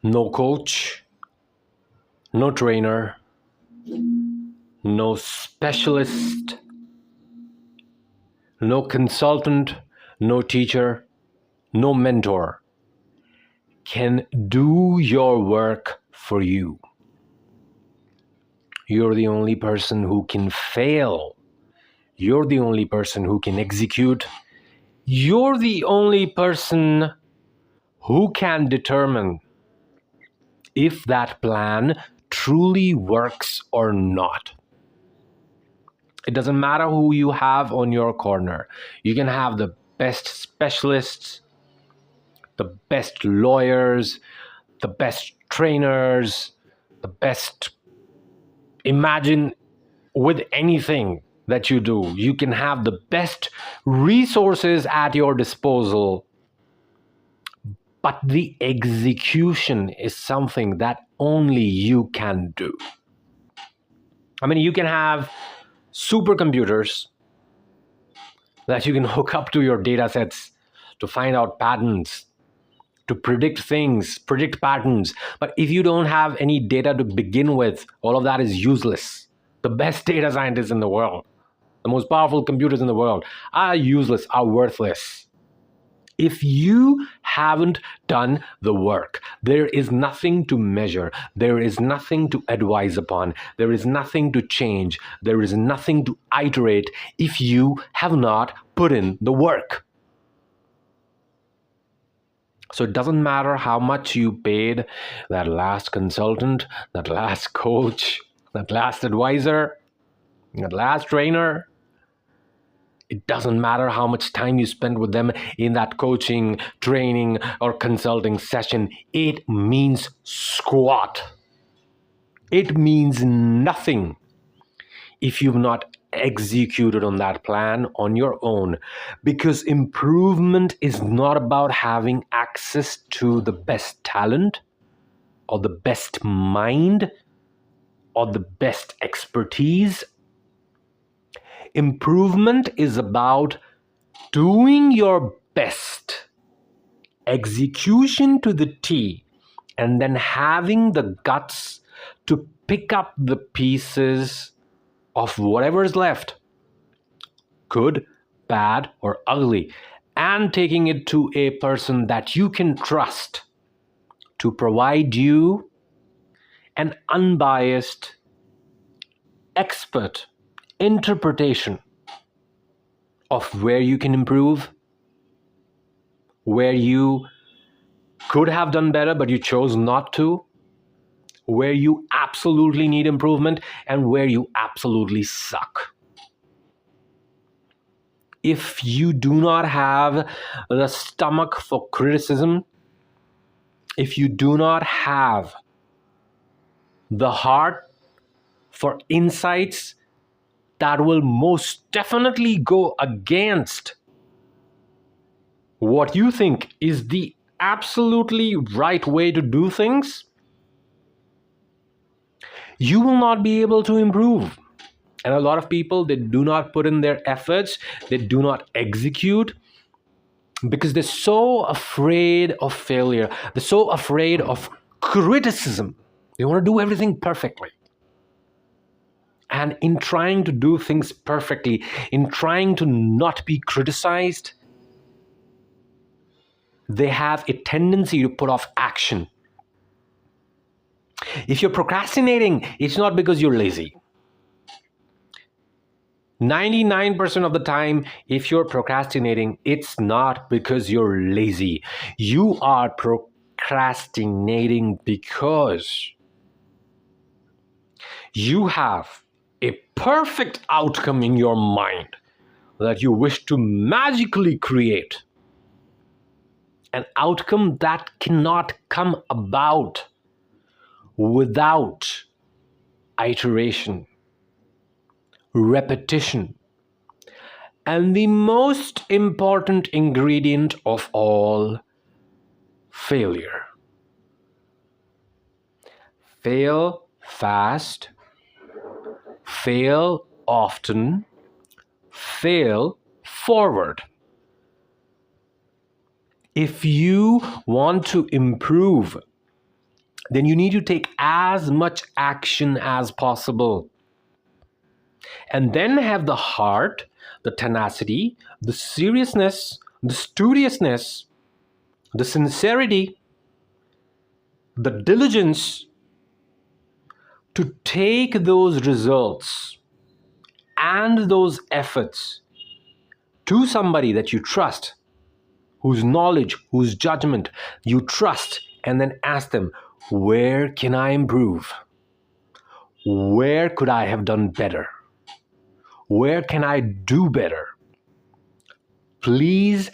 No coach, no trainer, no specialist, no consultant, no teacher, no mentor can do your work for you. You're the only person who can fail. You're the only person who can execute. You're the only person who can determine if that plan truly works or not. It doesn't matter who you have on your corner. You can have the best specialists, the best lawyers, the best trainers, the best. Imagine with anything that you do, you can have the best resources at your disposal, but the execution is something that only you can do. I mean, you can have supercomputers that you can hook up to your data sets to find out patterns, to predict things, predict patterns. But if you don't have any data to begin with, all of that is useless. The best data scientists in the world, the most powerful computers in the world are useless, are worthless. If you haven't done the work, there is nothing to measure, there is nothing to advise upon, there is nothing to change, there is nothing to iterate if you have not put in the work. So it doesn't matter how much you paid that last consultant, that last coach, that last advisor, that last trainer. It doesn't matter how much time you spend with them in that coaching, training, or consulting session. It means squat. It means nothing if you've not executed on that plan on your own. Because improvement is not about having access to the best talent or the best mind or the best expertise. Improvement is about doing your best, execution to the T, and then having the guts to pick up the pieces of whatever's left, good, bad, or ugly, and taking it to a person that you can trust to provide you an unbiased, expert interpretation of where you can improve, where you could have done better but you chose not to, where you absolutely need improvement, and where you absolutely suck. If you do not have the stomach for criticism, if you do not have the heart for insights that will most definitely go against what you think is the absolutely right way to do things, you will not be able to improve. And a lot of people, they do not put in their efforts, they do not execute because they're so afraid of failure. They're so afraid of criticism. They want to do everything perfectly. And in trying to do things perfectly, in trying to not be criticized, they have a tendency to put off action. If you're procrastinating, it's not because you're lazy. 99% of the time, if you're procrastinating, it's not because you're lazy. You are procrastinating because you have a perfect outcome in your mind that you wish to magically create. An outcome that cannot come about without iteration, repetition, and the most important ingredient of all, failure. Fail fast, fail often, fail forward. If you want to improve then you need to take as much action as possible. And then have the heart, the tenacity, the seriousness, the studiousness, the sincerity, the diligence to take those results and those efforts to somebody that you trust, whose knowledge, whose judgment you trust, and then ask them, where can I improve? Where could I have done better? Where can I do better? Please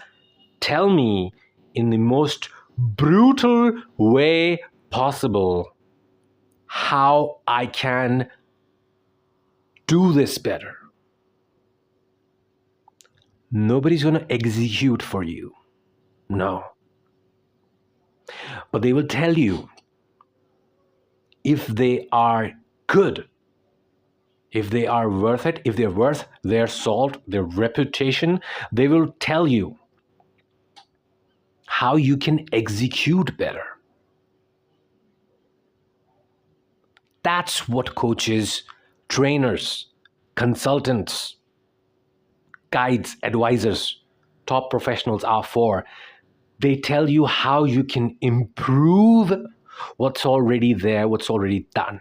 tell me in the most brutal way possible how I can do this better. Nobody's going to execute for you. No. But they will tell you if they are good, if they are worth it, if they're worth their salt, their reputation, they will tell you how you can execute better. That's what coaches, trainers, consultants, guides, advisors, top professionals are for. They tell you how you can improve what's already there, what's already done.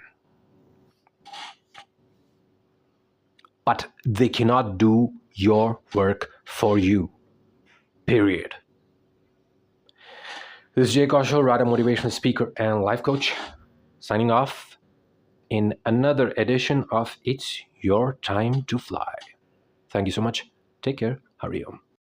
But they cannot do your work for you. Period. This is Jay Kaushal, writer, motivational speaker, and life coach, signing off in another edition of It's Your Time to Fly. Thank you so much. Take care. Hari Om.